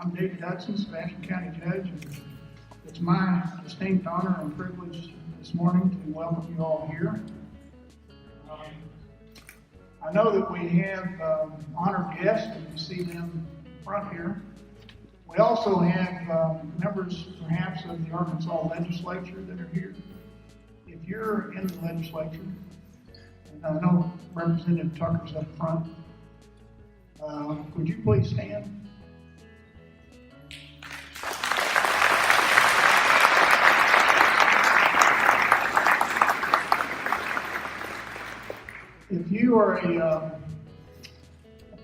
I'm David Hudson, Sebastian County Judge, and it's my distinct honor and privilege this morning to welcome you all here. I know that we have honored guests, and you see them in front here. We also have members, perhaps, of the Arkansas legislature that are here. If you're in the legislature, and I know Representative Tucker's up front, would you please stand? If you are a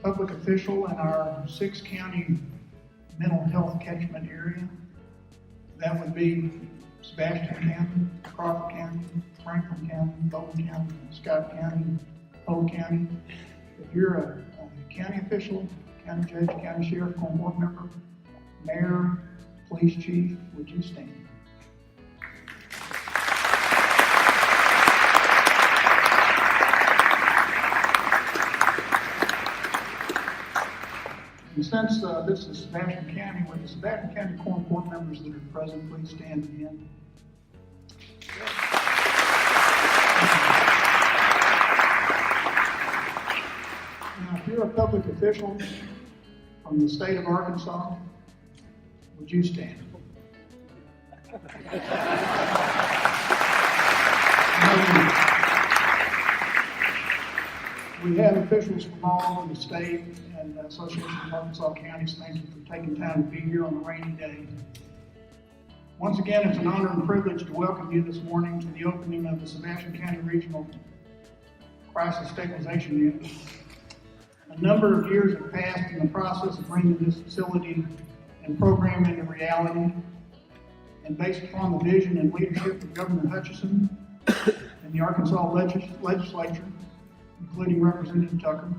public official in our 6-county mental health catchment area, that would be Sebastian County, Crawford County, Franklin County, Logan County, Scott County, Polk County. If you're a county official, county judge, county sheriff, board member, mayor, police chief, would you stand? And since this is Sebastian County, would the Sebastian County Court members that are present please stand again? Now, if you're a public official from the state of Arkansas, would you stand? We have officials from all over the state and Association of Arkansas Counties. Thank you for taking time to be here on a rainy day. Once again, it's an honor and privilege to welcome you this morning to the opening of the Sebastian County Regional Crisis Stabilization Unit. A number of years have passed in the process of bringing this facility and program into reality, and based upon the vision and leadership of Governor Hutchinson and the Arkansas legislature, including Representative Tucker,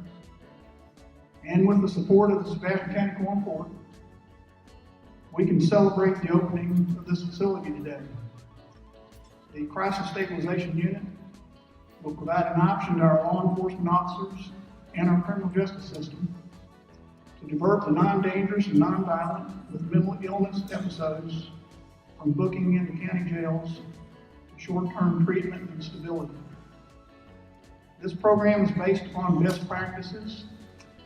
and with the support of the Sebastian County Court, we can celebrate the opening of this facility today. The Crisis Stabilization Unit will provide an option to our law enforcement officers and our criminal justice system to divert the non-dangerous and non-violent with mental illness episodes from booking into county jails to short-term treatment and stability. This program is based upon best practices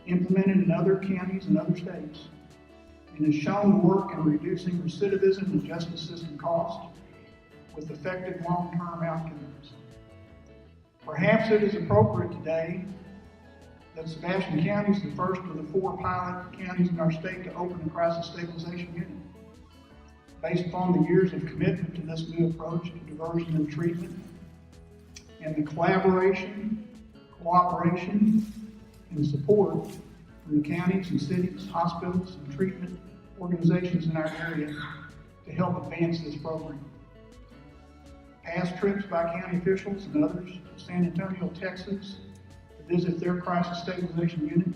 implemented in other counties and other states, and is shown to work in reducing recidivism and justice system costs with effective long-term outcomes. Perhaps it is appropriate today that Sebastian County is the first of the 4 pilot counties in our state to open a crisis stabilization unit. Based upon the years of commitment to this new approach to diversion and treatment, and the collaboration, cooperation, and support from the counties and cities, hospitals, and treatment organizations in our area to help advance this program. Past trips by county officials and others to San Antonio, Texas, to visit their crisis stabilization unit,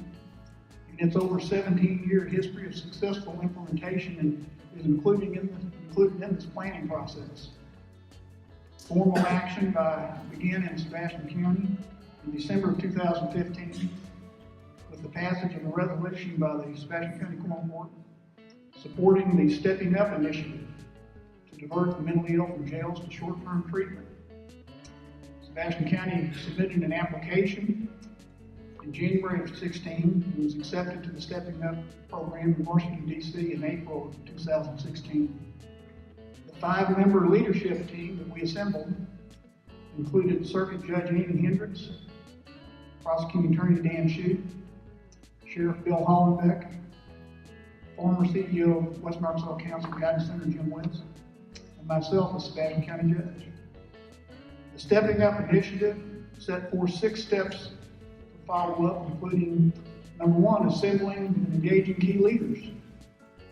and its over 17-year history of successful implementation and is included in this planning process. Formal action began in Sebastian County in December of 2015 with the passage of a resolution by the Sebastian County Court supporting the Stepping Up initiative to divert the mentally ill from jails to short-term treatment. Sebastian County submitted an application in January of 2016 and was accepted to the Stepping Up program in Washington, D.C. in April of 2016. The 5-member leadership team that we assembled included Circuit Judge Ian Hendricks, Prosecuting Attorney Dan Shue, Sheriff Bill Hollenbeck, former CEO of West Arkansas Council Guidance Center Jim Wentz, and myself as Sebastian County Judge. The Stepping Up initiative set forth 6 steps to follow up, including number 1, assembling and engaging key leaders.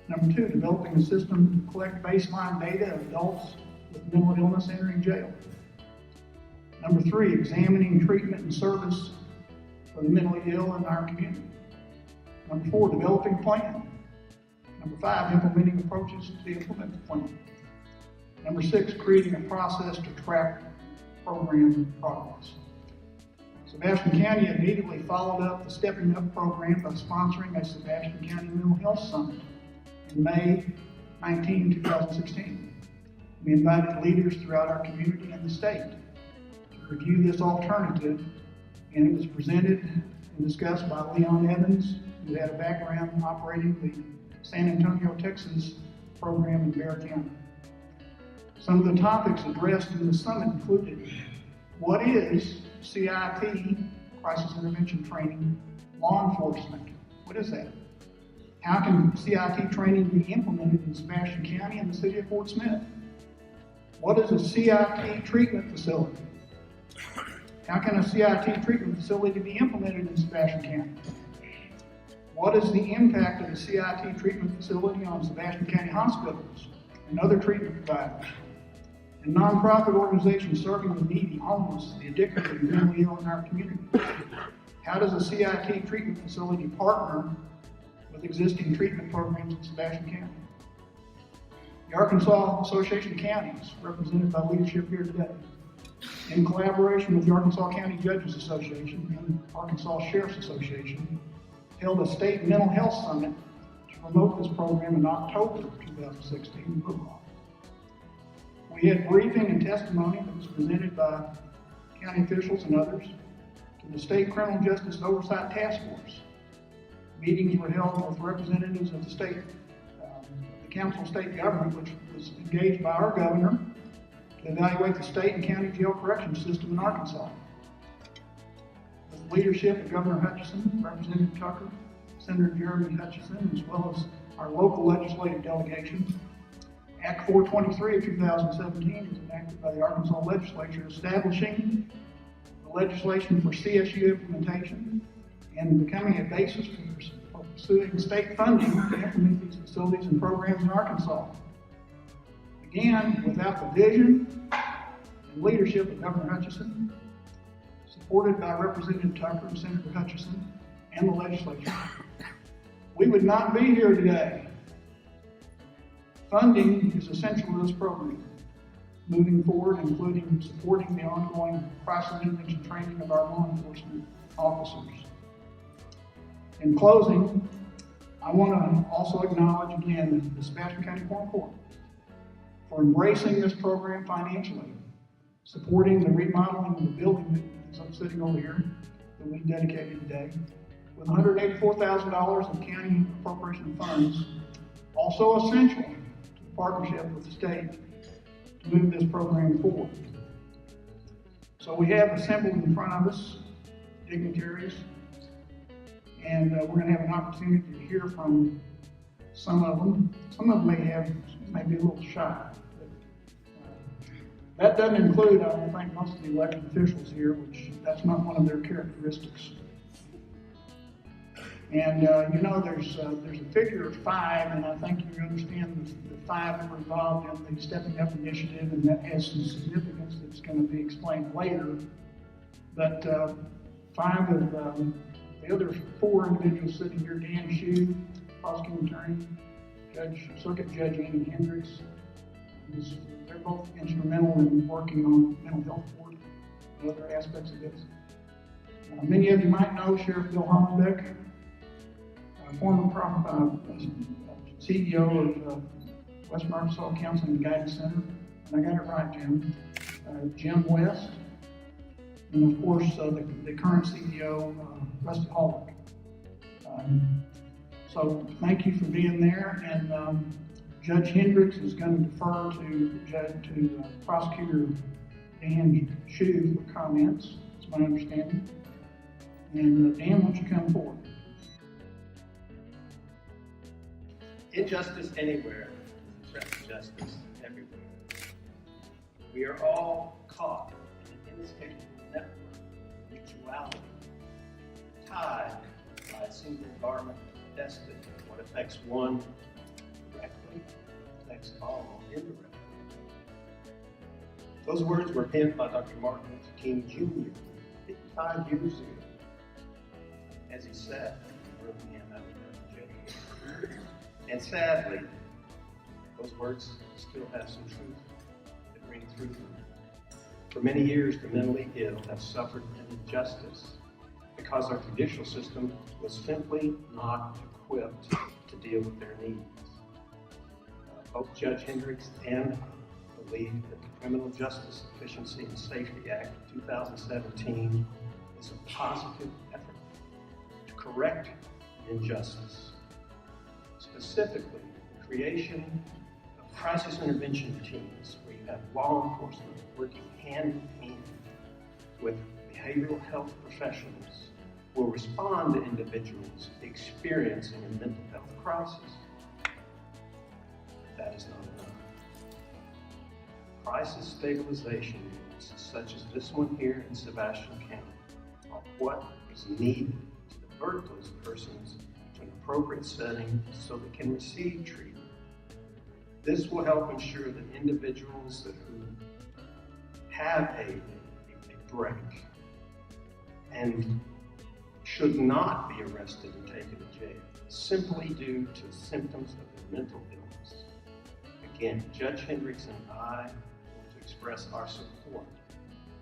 Number 2, developing a system to collect baseline data of adults with mental illness entering jail. Number 3, examining treatment and service for the mentally ill in our community. Number 4, developing a plan. Number 5, implementing approaches to implement the plan. Number 6, creating a process to track program progress. Sebastian County immediately followed up the Stepping Up program by sponsoring a Sebastian County Mental Health Summit in May 19, 2016. We invited leaders throughout our community and the state to review this alternative, and it was presented and discussed by Leon Evans, who had a background operating the San Antonio, Texas program in Bexar County. Some of the topics addressed in the summit included: what is CIT, Crisis Intervention Training, law enforcement? What is that? How can CIT training be implemented in Sebastian County and the city of Fort Smith? What is a CIT treatment facility? How can a CIT treatment facility be implemented in Sebastian County? What is the impact of a CIT treatment facility on Sebastian County hospitals and other treatment providers and nonprofit organizations serving the needy, homeless, the addicted, and mentally ill in our community? How does a CIT treatment facility partner with existing treatment programs in Sebastian County? The Arkansas Association of Counties, represented by leadership here today, in collaboration with the Arkansas County Judges Association and Arkansas Sheriff's Association, held a state mental health summit to promote this program in October of 2016 in Polk. We had briefing and testimony that was presented by county officials and others to the State Criminal Justice Oversight Task Force. Meetings were held with representatives of the state, the Council of State Government, which was engaged by our governor to evaluate the state and county jail corrections system in Arkansas. With the leadership of Governor Hutchinson, Representative Tucker, Senator Jeremy Hutchinson, as well as our local legislative delegation, Act 423 of 2017 was enacted by the Arkansas legislature, establishing the legislation for CSU implementation and becoming a basis for pursuing state funding to implement these facilities and programs in Arkansas. Again, without the vision and leadership of Governor Hutchinson, supported by Representative Tucker and Senator Hutchinson and the legislature, we would not be here today. Funding is essential to this program moving forward, including supporting the ongoing crisis intervention training of our law enforcement officers. In closing, I want to also acknowledge again the Sebastian County Court for embracing this program financially, supporting the remodeling of the building that is sitting over here that we dedicated today, with $184,000 of county appropriation funds, also essential to the partnership with the state to move this program forward. So we have assembled in front of us dignitaries, and we're going to have an opportunity to hear from some of them. Some of them may be a little shy. But, that doesn't include, I don't think, most of the elected officials here, which that's not one of their characteristics. And you know, there's a figure of 5, and I think you understand the 5 that were involved in the Stepping Up initiative, and that has some significance that's going to be explained later. But 5 of the other 4 individuals sitting here: Dan Shue, prosecuting attorney, Circuit Judge Andy Hendricks. They're both instrumental in working on mental health court and other aspects of this. Many of you might know Sheriff Bill Hollenbeck, former CEO of Western Arkansas Counseling and Guidance Center, and I got it right, Jim. Jim West, and of course the current CEO, Rusti, Holwick. So thank you for being there, and Judge Hendricks is going to defer to Prosecutor Dan Shue for comments. That's my understanding. And Dan, why don't you come forward? Injustice anywhere is a threat to justice everywhere. We are all caught in an inescapable network of mutuality, tied by a single garment of destiny. What affects one directly affects all indirectly. Those words were penned by Dr. Martin Luther King Jr. 55 years ago, as he sat in Birmingham out of jail. And sadly, those words still have some truth that ring through them. For many years, the mentally ill have suffered an injustice because our judicial system was simply not equipped to deal with their needs. Both Judge Hendricks and I believe that the Criminal Justice Efficiency and Safety Act of 2017 is a positive effort to correct injustice. Specifically, the creation of crisis intervention teams where you have law enforcement working hand in hand with behavioral health professionals will respond to individuals experiencing a mental health crisis. That is not enough. Crisis stabilization units, such as this one here in Sebastian County, are what is needed to divert those persons to an appropriate setting so they can receive treatment. This will help ensure that individuals who have a break and should not be arrested and taken to jail simply due to symptoms of their mental illness. Again, Judge Hendricks and I want to express our support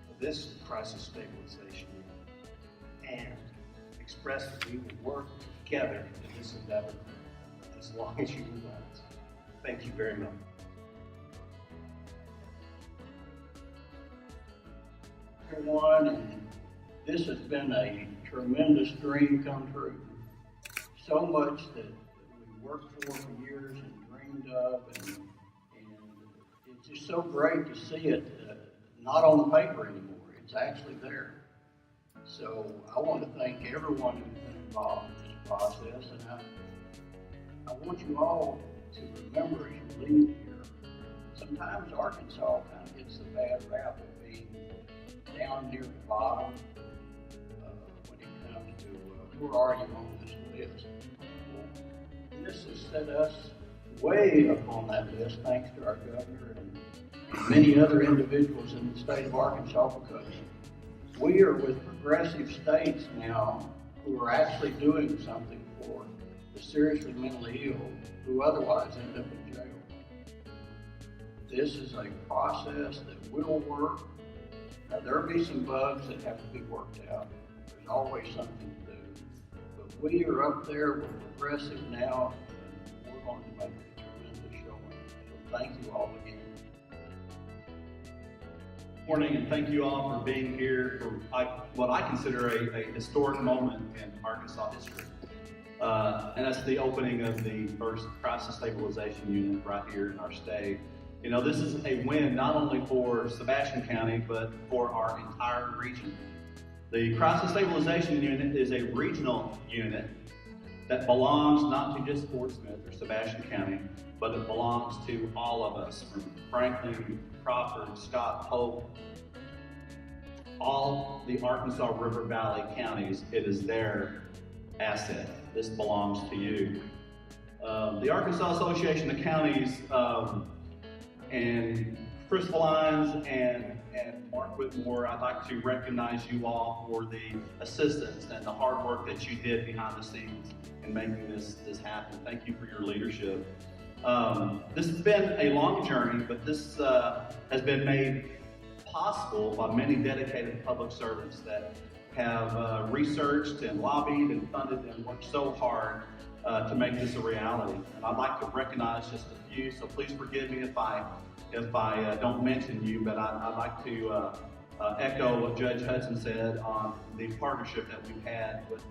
for this crisis stabilization unit and express that we will work together in this endeavor as long as you will let us. Thank you very much. Everyone, and this has been a tremendous dream come true. So much that we worked for years and dreamed of, and it's just so great to see it not on the paper anymore. It's actually there. So I want to thank everyone who's been involved in this process, and I want you all to remember as you leave here, sometimes Arkansas kind of gets the bad rap of being down near the bottom when it comes to where are you on this list. Well, this has set us way up on that list thanks to our governor and many other individuals in the state of Arkansas, because we are with progressive states now who are actually doing something for the seriously mentally ill who otherwise end up in jail. This is a process that will work. Now, there'll be some bugs that have to be worked out. There's always something to do. But we are up there with progressive now, and we're going to make a tremendous showing. So thank you all again. Morning, and thank you all for being here for what I consider a historic moment in Arkansas history. And that's the opening of the first crisis stabilization unit right here in our state. You know, this is a win not only for Sebastian County, but for our entire region. The Crisis Stabilization Unit is a regional unit that belongs not to just Fort Smith or Sebastian County, but it belongs to all of us, from Franklin, Crawford, Scott, Polk, all the Arkansas River Valley counties. It is their asset. This belongs to you. The Arkansas Association of Counties and Chris Lyons and Mark Whitmore, I'd like to recognize you all for the assistance and the hard work that you did behind the scenes in making this happen. Thank you for your leadership. This has been a long journey, but this has been made possible by many dedicated public servants that have researched and lobbied and funded and worked so hard to make this a reality. And I'd like to recognize just a few, so please forgive me if I don't mention you, but I'd like to echo what Judge Hudson said on the partnership that we've had with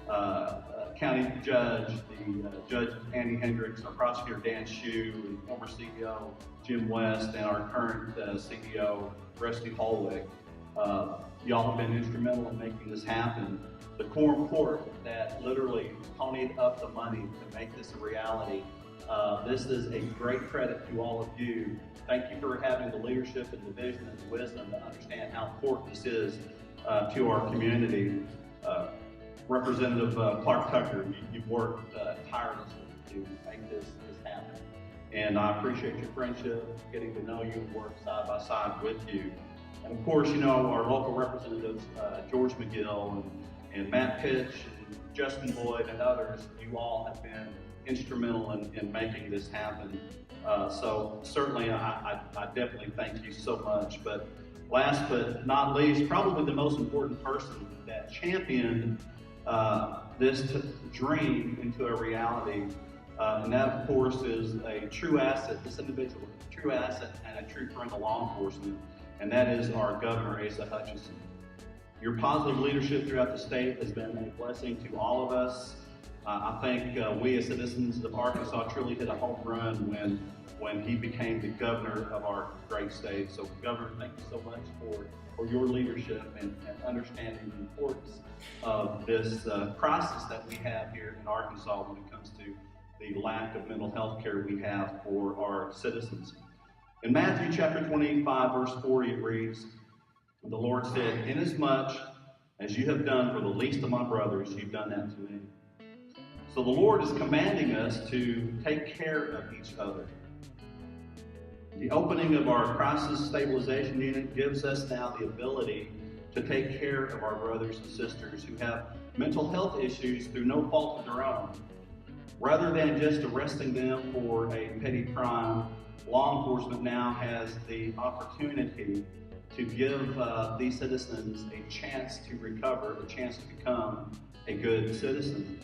the county judge, the Judge Andy Hendricks, our prosecutor Dan Shue, and former CEO Jim West, and our current CEO Rusti Holwick. Y'all have been instrumental in making this happen. The Quorum Court that literally ponied up the money to make this a reality. This is a great credit to all of you. Thank you for having the leadership and the vision and the wisdom to understand how important this is to our community. Representative Clarke Tucker, you've worked tirelessly to make this happen. And I appreciate your friendship, getting to know you and work side by side with you. And of course, you know, our local representatives, George McGill and Matt Pitch and Justin Boyd and others, you all have been instrumental in making this happen. So certainly I definitely thank you so much. But last but not least, probably the most important person that championed this dream into a reality And that, of course, is a true asset. This individual is a true asset and a true friend of law enforcement, and that is our Governor, Asa Hutchinson. Your positive leadership throughout the state has been a blessing to all of us. I think we as citizens of Arkansas truly hit a home run when he became the governor of our great state. So, Governor, thank you so much for your leadership and understanding the importance of this crisis that we have here in Arkansas when it comes to the lack of mental health care we have for our citizens. In Matthew chapter 25, verse 40, it reads, the Lord said, inasmuch as you have done for the least of my brothers, you've done that to me. So the Lord is commanding us to take care of each other. The opening of our crisis stabilization unit gives us now the ability to take care of our brothers and sisters who have mental health issues through no fault of their own. Rather than just arresting them for a petty crime, law enforcement now has the opportunity to give these citizens a chance to recover, a chance to become a good citizen,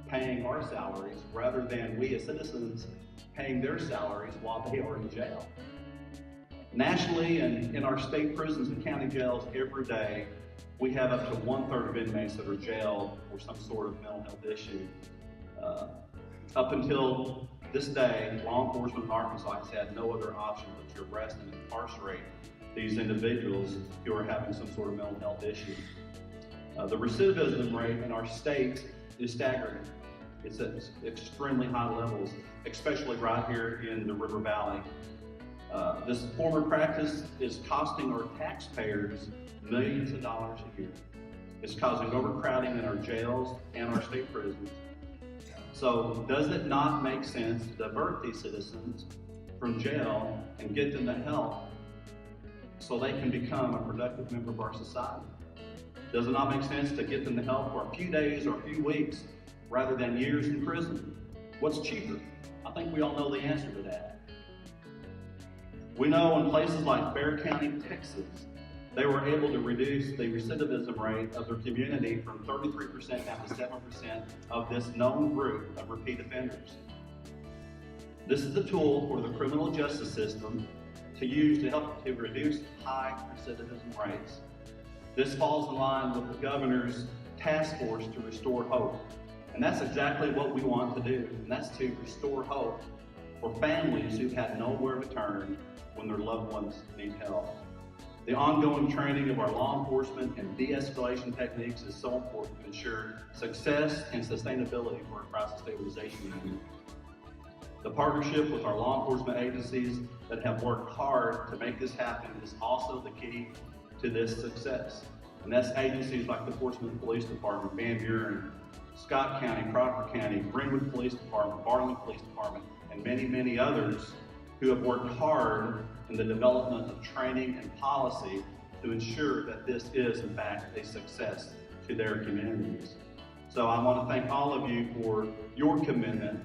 paying our salaries rather than we as citizens paying their salaries while they are in jail. Nationally and in our state prisons and county jails every day, we have up to 1/3 of inmates that are jailed for some sort of mental health issue. Up until this day, law enforcement in Arkansas has had no other option but to arrest and incarcerate these individuals who are having some sort of mental health issue. The recidivism rate in our state is staggering. It's at extremely high levels, especially right here in the River Valley. This form of practice is costing our taxpayers millions of dollars a year. It's causing overcrowding in our jails and our state prisons. So does it not make sense to divert these citizens from jail and get them the help so they can become a productive member of our society? Does it not make sense to get them the help for a few days or a few weeks rather than years in prison? What's cheaper? I think we all know the answer to that. We know in places like Bexar County, Texas, they were able to reduce the recidivism rate of their community from 33% down to 7% of this known group of repeat offenders. This is the tool for the criminal justice system to use to help to reduce high recidivism rates. This falls in line with the governor's task force to restore hope. And that's exactly what we want to do, and that's to restore hope for families who've had nowhere to turn when their loved ones need help. The ongoing training of our law enforcement and de-escalation techniques is so important to ensure success and sustainability for our crisis stabilization unit. The partnership with our law enforcement agencies that have worked hard to make this happen is also the key to this success. And that's agencies like the Fort Smith Police Department, Van Buren, Scott County, Crawford County, Greenwood Police Department, Bartlett Police Department, and many, many others who have worked hard in the development of training and policy to ensure that this is, in fact, a success to their communities. So I want to thank all of you for your commitment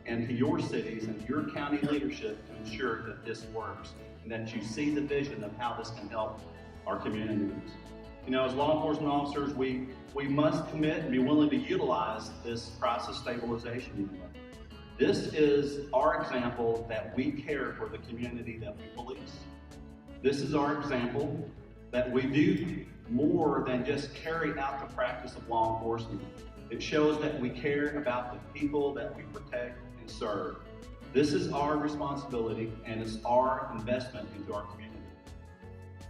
and to your cities and to your county leadership to ensure that this works and that you see the vision of how this can help our communities. You know, as law enforcement officers, we must commit and be willing to utilize this crisis stabilization unit. This is our example that we care for the community that we police. This is our example that we do more than just carry out the practice of law enforcement. It shows that we care about the people that we protect and serve. This is our responsibility and it's our investment into our community.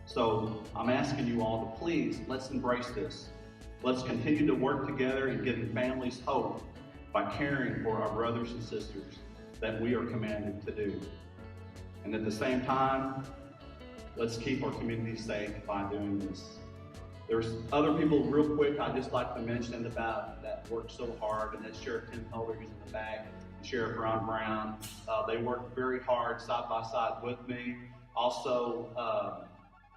So I'm asking you all to please, let's embrace this. Let's continue to work together in giving families hope by caring for our brothers and sisters that we are commanded to do. And at the same time, let's keep our community safe by doing this. There's other people real quick I'd just like to mention about that work so hard, and that's Sheriff Tim Holwick is in the back, and Sheriff Ron Brown. They work very hard side by side with me. Also,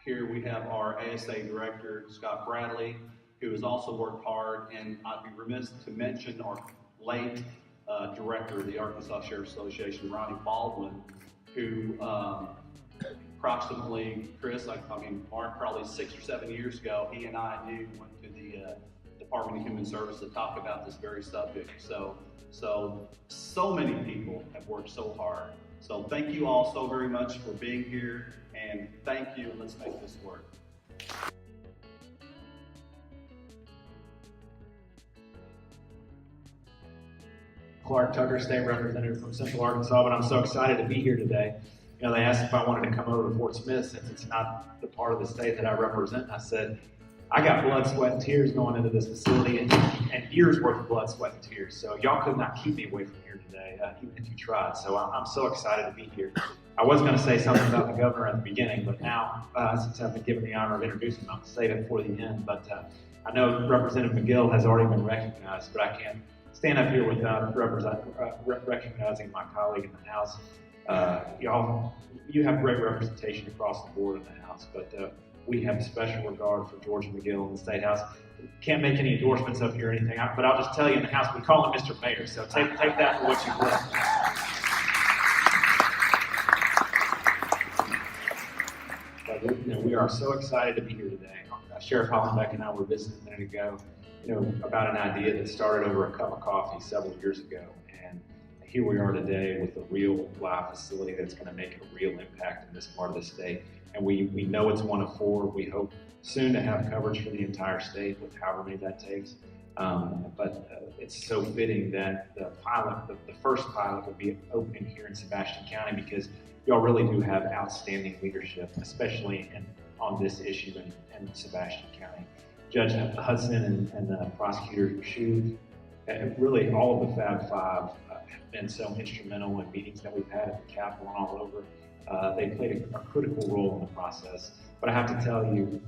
here we have our ASA Director, Scott Bradley, who has also worked hard, and I'd be remiss to mention our late director of the Arkansas Sheriff's Association, Ronnie Baldwin, who approximately, Mark, probably 6 or 7 years ago, he and I went to the Department of Human Services to talk about this very subject. So many people have worked so hard. So thank you all so very much for being here, and thank you. Let's make this work. Clarke Tucker, State Representative from Central Arkansas, but I'm so excited to be here today. You know, they asked if I wanted to come over to Fort Smith since it's not the part of the state that I represent. And I said, I got blood, sweat, and tears going into this facility and years worth of blood, sweat, and tears. So y'all could not keep me away from here today, even if you tried. So I'm so excited to be here. I was going to say something about the governor at the beginning, but now, since I've been given the honor of introducing him, I'll save it for the end. But I know Representative McGill has already been recognized, but I can't stand up here without recognizing my colleague in the House. Y'all, you have great representation across the board in the House, but we have a special regard for George McGill in the State House. Can't make any endorsements up here or anything, but I'll just tell you in the House, we call him Mr. Mayor, so take that for what you will. But, you know, we are so excited to be here today. Sheriff Hollenbeck and I were visiting a minute ago, you know, about an idea that started over a cup of coffee several years ago. And here we are today with a real live facility that's going to make a real impact in this part of the state. And we know it's one of four. We hope soon to have coverage for the entire state with however many that takes. But it's so fitting that the first pilot will be opening here in Sebastian County, because y'all really do have outstanding leadership, especially on this issue in Sebastian County. Judge Hudson and Prosecutor Shue, really all of the Fab Five have been so instrumental in meetings that we've had at the Capitol and all over. They played a critical role in the process. But I have to tell you,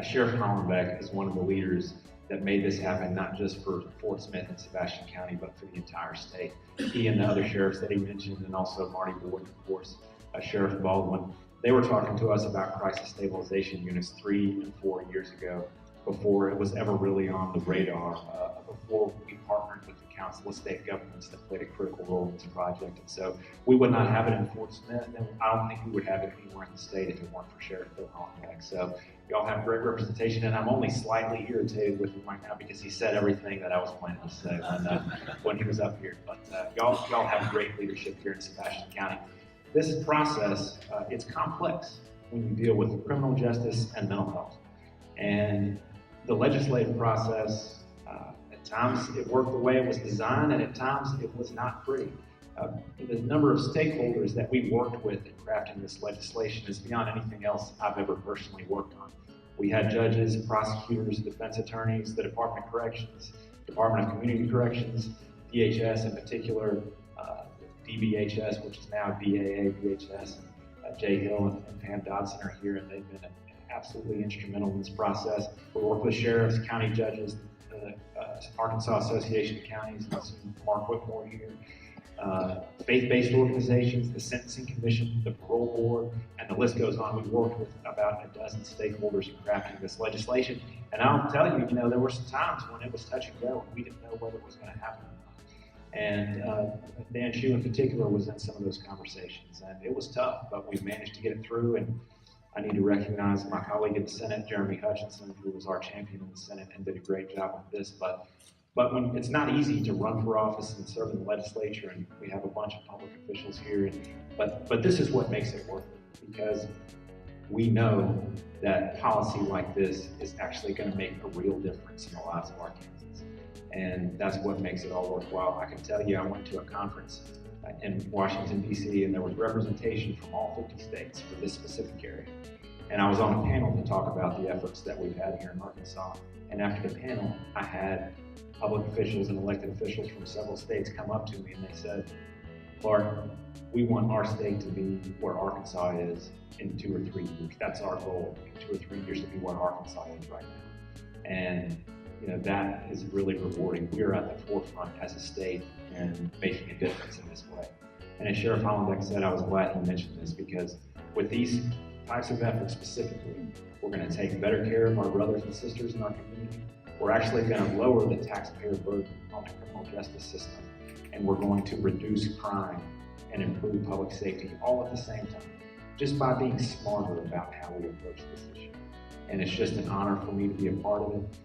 Sheriff Hollenbeck is one of the leaders that made this happen, not just for Fort Smith and Sebastian County, but for the entire state. He and the other sheriffs that he mentioned, and also Marty Boyd, of course, Sheriff Baldwin, they were talking to us about crisis stabilization units 3 and 4 years ago, before it was ever really on the radar, before we partnered with the Council of State Governments that played a critical role in this project. And so we would not have it in Fort Smith, and I don't think we would have it anywhere in the state if it weren't for Sheriff Bill Hollenbeck. So y'all have great representation, and I'm only slightly irritated with him right now because he said everything that I was planning to say when he was up here. But y'all have great leadership here in Sebastian County. This process, it's complex when you deal with criminal justice and mental health. And the legislative process, at times it worked the way it was designed, and at times it was not pretty. The number of stakeholders that we worked with in crafting this legislation is beyond anything else I've ever personally worked on. We had judges, prosecutors, defense attorneys, the Department of Corrections, Department of Community Corrections, DHS in particular, DBHS, which is now DAA, DHS, and Jay Hill and Pam Dodson are here, and they've been absolutely instrumental in this process. We work with sheriffs, county judges, the Arkansas Association of Counties, and Mark Whitmore here, faith-based organizations, the Sentencing Commission, the Parole Board, and the list goes on. We worked with about a dozen stakeholders in crafting this legislation. And I'll tell you, there were some times when it was touch and go, and we didn't know whether it was going to happen or not. And Dan Shue in particular was in some of those conversations, and it was tough, but we managed to get it through. And I need to recognize my colleague in the Senate, Jeremy Hutchinson, who was our champion in the Senate and did a great job with this. But when it's not easy to run for office and serve in the legislature, and we have a bunch of public officials here, but this is what makes it worth it, because we know that policy like this is actually going to make a real difference in the lives of Arkansans. And that's what makes it all worthwhile. I can tell you, I went to a conference in Washington, D.C., and there was representation from all 50 states for this specific area. And I was on a panel to talk about the efforts that we've had here in Arkansas. And after the panel, I had public officials and elected officials from several states come up to me, and they said, Clarke, we want our state to be where Arkansas is in 2 or 3 years. That's our goal, in 2 or 3 years to be where Arkansas is right now. And that is really rewarding. We are at the forefront as a state and making a difference in this way. And as Sheriff Hollenbeck said, I was glad he mentioned this, because with these types of efforts specifically, we're going to take better care of our brothers and sisters in our community. We're actually going to lower the taxpayer burden on the criminal justice system, and we're going to reduce crime and improve public safety all at the same time, just by being smarter about how we approach this issue. And it's just an honor for me to be a part of it.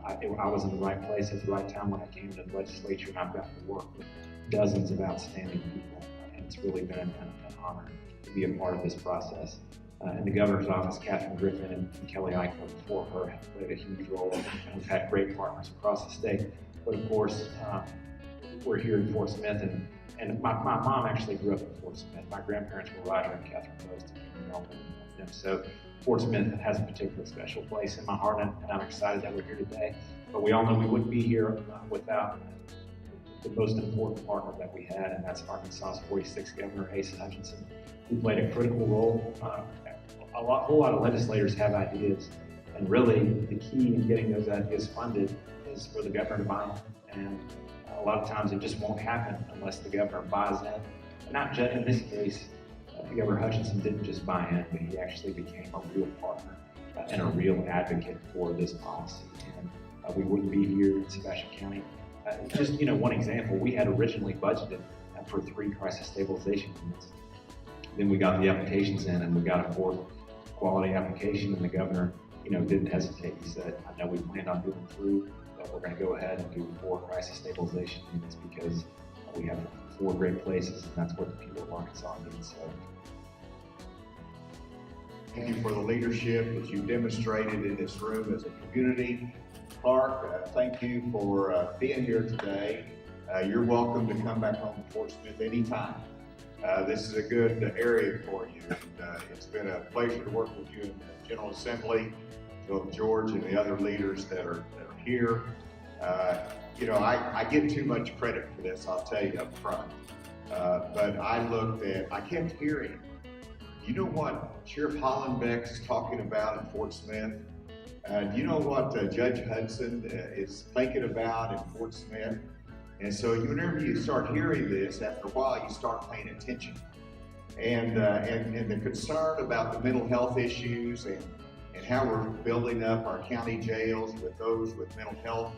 I was in the right place at the right time when I came to the legislature, and I've gotten to work with dozens of outstanding people, and it's really been an honor to be a part of this process. In the governor's office, Catherine Griffin and Kelly Eichler before her have played a huge role, and we've had great partners across the state. But of course, we're here in Fort Smith, and my mom actually grew up in Fort Smith. My grandparents were Roger and Catherine Post and Logan. So Fort Smith has a particularly special place in my heart, and I'm excited that we're here today. But we all know we wouldn't be here without the most important partner that we had, and that's Arkansas's 46th governor, Asa Hutchinson, who played a critical role. A whole lot of legislators have ideas, and really the key in getting those ideas funded is for the governor to buy in. And a lot of times it just won't happen unless the governor buys in. And not just in this case, Governor Hutchinson didn't just buy in, but he actually became a real partner and a real advocate for this policy. And we wouldn't be here in Sebastian County. Just one example, we had originally budgeted for 3 crisis stabilization units. Then we got the applications in, and we got a 4th quality application, and the governor, didn't hesitate. He said, "I know we planned on moving through, but we're going to go ahead and do 4 crisis stabilization units because we have 4 great places, and that's what the people of Arkansas need." So, thank you for the leadership that you've demonstrated in this room as a community. Clarke, thank you for being here today. You're welcome to come back home to Fort Smith anytime. This is a good area for you. And, it's been a pleasure to work with you in the General Assembly, both George and the other leaders that are here. I get too much credit for this, I'll tell you up front. But I kept hearing, you know what Sheriff Hollenbeck is talking about in Fort Smith? Do you know what Judge Hudson is thinking about in Fort Smith? And so whenever you start hearing this, after a while, you start paying attention. And the concern about the mental health issues and how we're building up our county jails with those with mental health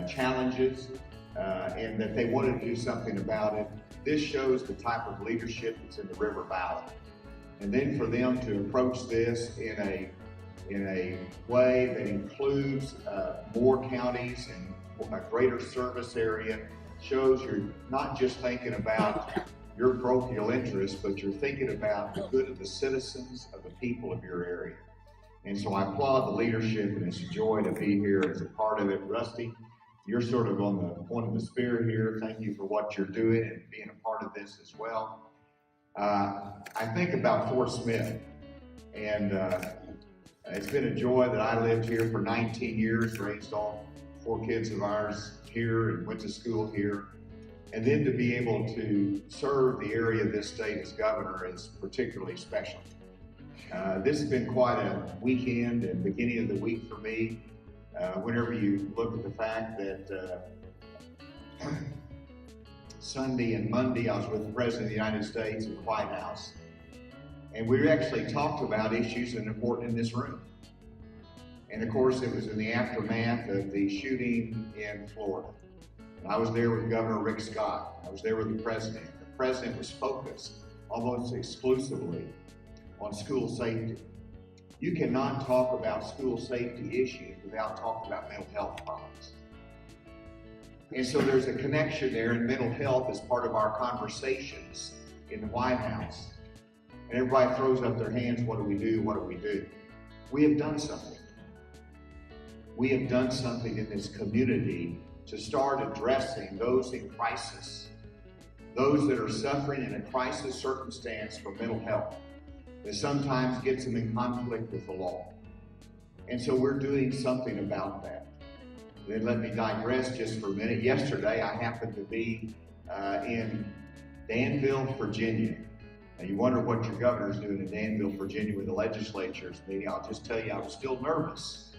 challenges, and that they want to do something about it. This shows the type of leadership that's in the River Valley. And then for them to approach this in a way that includes more counties and a greater service area shows you're not just thinking about your parochial interests, but you're thinking about the good of the citizens, of the people of your area. And so I applaud the leadership, and it's a joy to be here as a part of it. Rusti, you're sort of on the point of the spear here. Thank you for what you're doing and being a part of this as well. I think about Fort Smith, and it's been a joy that I lived here for 19 years, raised all 4 kids of ours here and went to school here. And then to be able to serve the area of this state as governor is particularly special. This has been quite a weekend and beginning of the week for me. Whenever you look at the fact that Sunday and Monday I was with the President of the United States at the White House, and we actually talked about issues that are important in this room. And of course, it was in the aftermath of the shooting in Florida. And I was there with Governor Rick Scott. I was there with the President. The President was focused almost exclusively on school safety. You cannot talk about school safety issues without talking about mental health problems. And so there's a connection there, and mental health is part of our conversations in the White House. And everybody throws up their hands, what do we do, what do we do? We have done something. We have done something in this community to start addressing those in crisis, those that are suffering in a crisis circumstance for mental health, that sometimes gets them in conflict with the law. And so we're doing something about that. Then let me digress just for a minute. Yesterday, I happened to be in Danville, Virginia. Now you wonder what your governor's doing in Danville, Virginia with the legislatures meeting. I'll just tell you, I was still nervous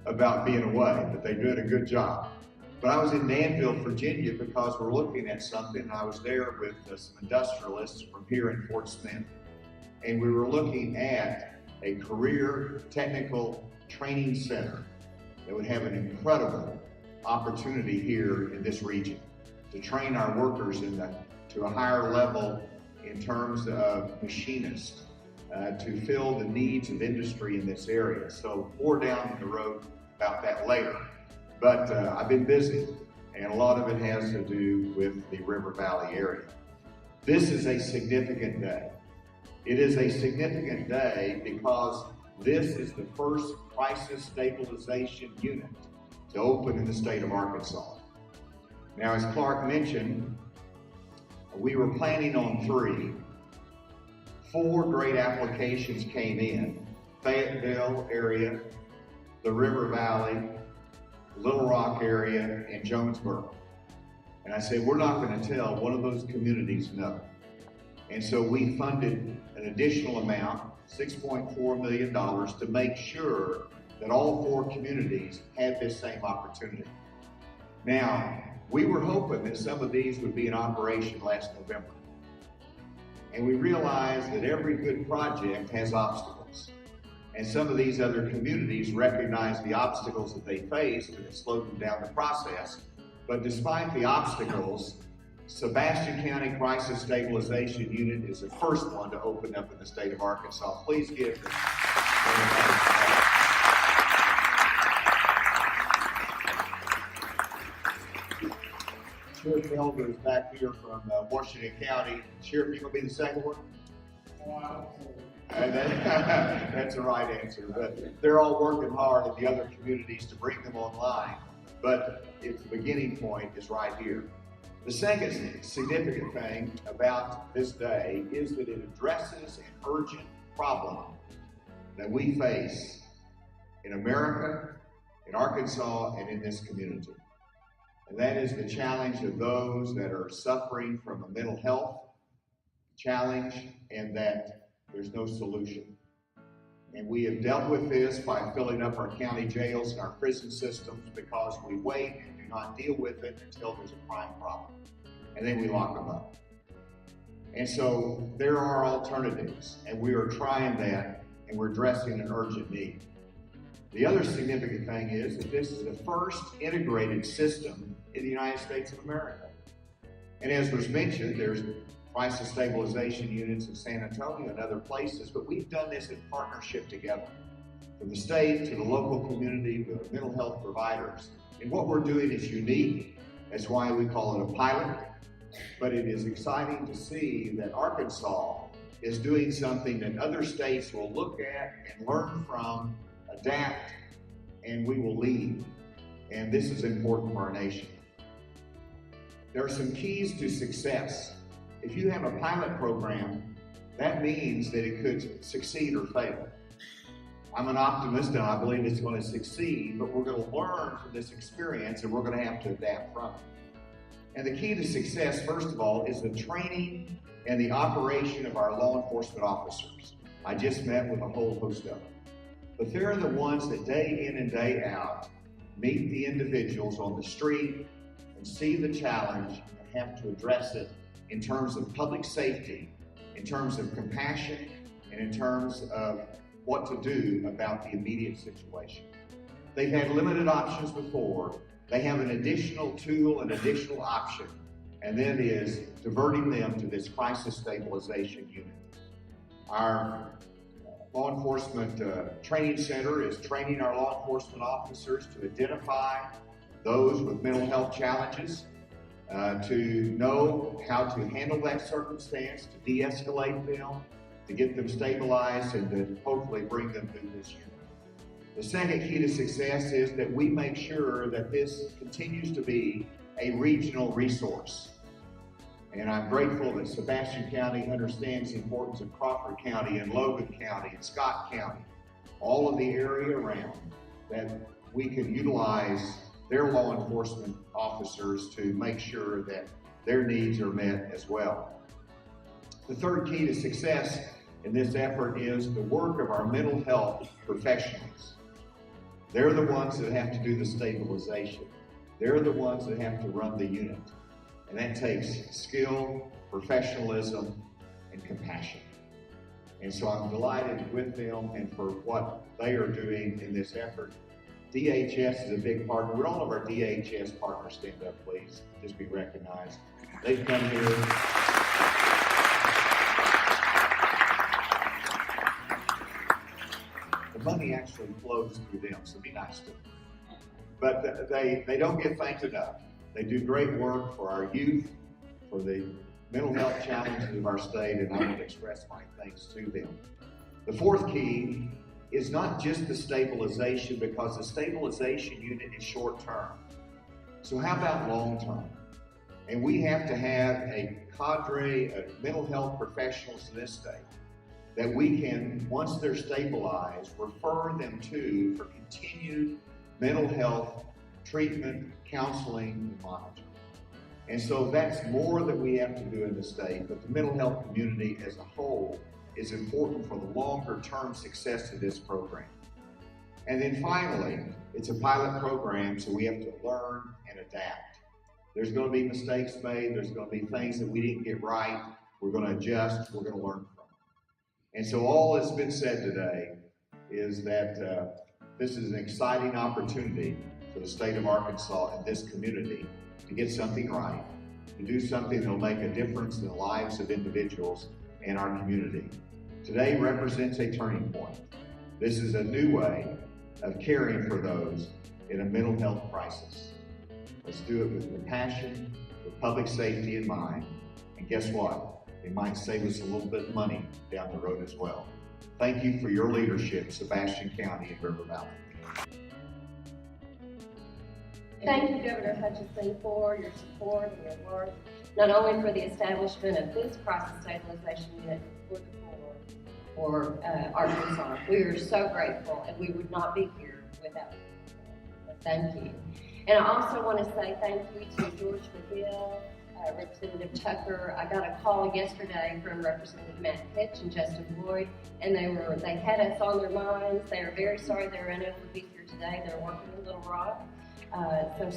about being away, but they're doing a good job. But I was in Danville, Virginia because we're looking at something. I was there with some industrialists from here in Fort Smith. And we were looking at a career technical training center that would have an incredible opportunity here in this region to train our workers to a higher level in terms of machinists, to fill the needs of industry in this area. So 4 down the road about that later. But I've been busy, and a lot of it has to do with the River Valley area. This is a significant day. It is a significant day because this is the first crisis stabilization unit to open in the state of Arkansas. Now, as Clarke mentioned, we were planning on 3. 4 great applications came in: Fayetteville area, the River Valley, Little Rock area, and Jonesboro. And I said, we're not going to tell one of those communities no. And so we funded an additional amount, $6.4 million, to make sure that all 4 communities had this same opportunity. Now, we were hoping that some of these would be in operation last November. And we realized that every good project has obstacles. And some of these other communities recognize the obstacles that they faced, and it slowed them down the process. But despite the obstacles, Sebastian County Crisis Stabilization Unit is the first one to open up in the state of Arkansas. Please give them. Sheriff Elder is back here from Washington County. Sheriff, you gonna be the second one? That's the right answer. But they're all working hard in the other communities to bring them online. But it's the beginning point is right here. The second significant thing about this day is that it addresses an urgent problem that we face in America, in Arkansas, and in this community. And that is the challenge of those that are suffering from a mental health challenge and that there's no solution. And we have dealt with this by filling up our county jails and our prison systems because we wait and do not deal with it until there's a crime problem. And then we lock them up. And so there are alternatives, and we are trying that, and we're addressing an urgent need. The other significant thing is that this is the first integrated system in the United States of America. And as was mentioned, there's crisis stabilization units in San Antonio and other places, but we've done this in partnership together, from the state to the local community, to the mental health providers. And what we're doing is unique. That's why we call it a pilot. But it is exciting to see that Arkansas is doing something that other states will look at and learn from, adapt, and we will lead. And this is important for our nation. There are some keys to success. If you have a pilot program, that means that it could succeed or fail. I'm an optimist and I believe it's going to succeed, but we're going to learn from this experience and we're going to have to adapt from it. And the key to success, first of all, is the training and the operation of our law enforcement officers. I just met with a whole host of them. But they're the ones that day in and day out meet the individuals on the street and see the challenge and have to address it in terms of public safety, in terms of compassion, and in terms of what to do about the immediate situation. They've had limited options before. They have an additional tool, an additional option, and that is diverting them to this crisis stabilization unit. Our law enforcement training center is training our law enforcement officers to identify those with mental health challenges, to know how to handle that circumstance, to de-escalate them, to get them stabilized, and to hopefully bring them through this unit. The second key to success is that we make sure that this continues to be a regional resource. And I'm grateful that Sebastian County understands the importance of Crawford County and Logan County and Scott County, all of the area around, that we can utilize their law enforcement officers to make sure that their needs are met as well. The third key to success in this effort is the work of our mental health professionals. They're the ones that have to do the stabilization. They're the ones that have to run the unit. And that takes skill, professionalism, and compassion. And so I'm delighted with them and for what they are doing in this effort. DHS is a big partner. Would all of our DHS partners stand up, please? Just be recognized. They've come here. The money actually flows through them, so be nice to them. But they don't get thanked enough. They do great work for our youth, for the mental health challenges of our state, and I want to express my thanks to them. The fourth key is not just the stabilization, because the stabilization unit is short term. So how about long term? And we have to have a cadre of mental health professionals in this state that we can, once they're stabilized, refer them to for continued mental health treatment, counseling, and monitoring. And so that's more that we have to do in the state, but the mental health community as a whole is important for the longer term success of this program. And then finally, it's a pilot program, so we have to learn and adapt. There's going to be mistakes made, there's going to be things that we didn't get right, we're going to adjust, we're going to learn from it. And so all that's been said today is that this is an exciting opportunity for the state of Arkansas and this community to get something right, to do something that will make a difference in the lives of individuals in our community. Today represents a turning point. This is a new way of caring for those in a mental health crisis. Let's do it with compassion, with public safety in mind, and guess what? It might save us a little bit of money down the road as well. Thank you for your leadership, Sebastian County and River Valley. Thank you, Governor Hutchinson, for your support and your work, not only for the establishment of this crisis stabilization unit for Arkansas. We are so grateful, and we would not be here without you. Thank you. And I also want to say thank you to George McGill, Representative Tucker. I got a call yesterday from Representative Matt Pitch and Justin Boyd, and they had us on their minds. They are very sorry they were unable to be here today. They're working in Little Rock.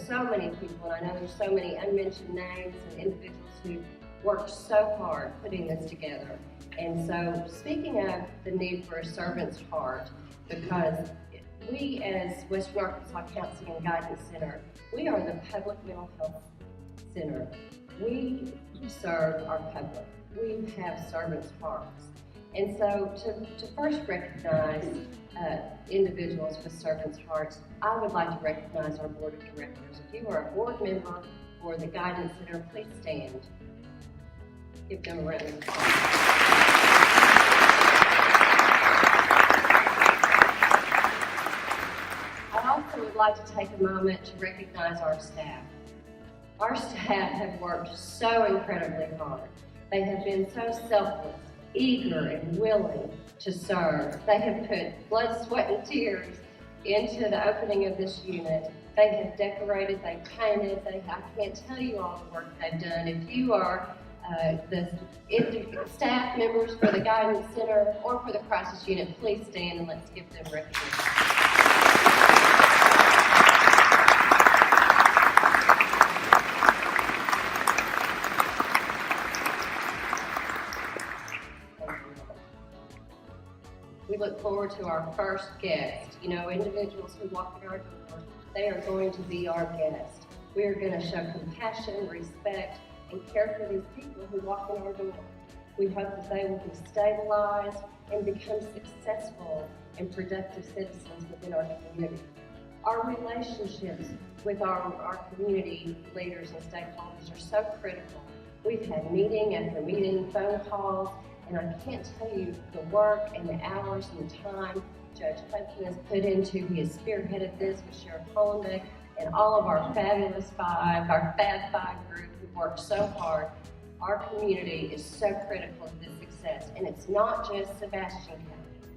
So many people, and I know there's so many unmentioned names and individuals who worked so hard putting this together. And so, speaking of the need for a servant's heart, because we as Western Arkansas Counseling and Guidance Center, we are the public mental health center. We serve our public. We have servants' hearts. And so to first recognize individuals with servants' hearts, I would like to recognize our board of directors. If you are a board member for the Guidance Center, please stand. Give them a round of applause. I also would like to take a moment to recognize our staff. Our staff have worked so incredibly hard. They have been so selfless, eager, and willing to serve. They have put blood, sweat, and tears into the opening of this unit. They have decorated, they painted, I can't tell you all the work they've done. If you are the staff members for the Guidance Center or for the Crisis Unit, please stand and let's give them recognition. We look forward to our first guest. You know, individuals who walk in our door, they are going to be our guest. We are going to show compassion, respect, and care for these people who walk in our door. We hope that they will be stabilized and become successful and productive citizens within our community. Our relationships with our community leaders and stakeholders are so critical. We've had meeting after meeting, phone calls, and I can't tell you the work and the hours and the time Judge Hudson has put into. He has spearheaded this with Sheriff Hollenbeck and all of our fabulous five, our Fab Five group who worked so hard. Our community is so critical to this success, and it's not just Sebastian County.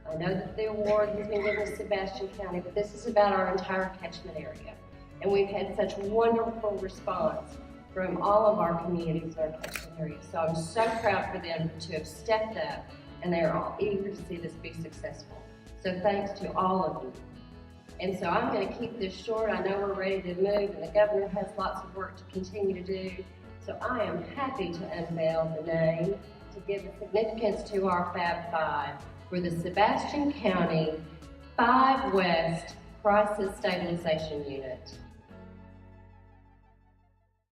I know that the award has been given to Sebastian County, but this is about our entire catchment area. And we've had such wonderful response from all of our communities in our catchment area. So I'm so proud for them to have stepped up, and they are all eager to see this be successful. So thanks to all of you. And so I'm going to keep this short. I know we're ready to move, and the governor has lots of work to continue to do. So I am happy to unveil the name to give a significance to our Fab Five for the Sebastian County 5 West Crisis Stabilization Unit.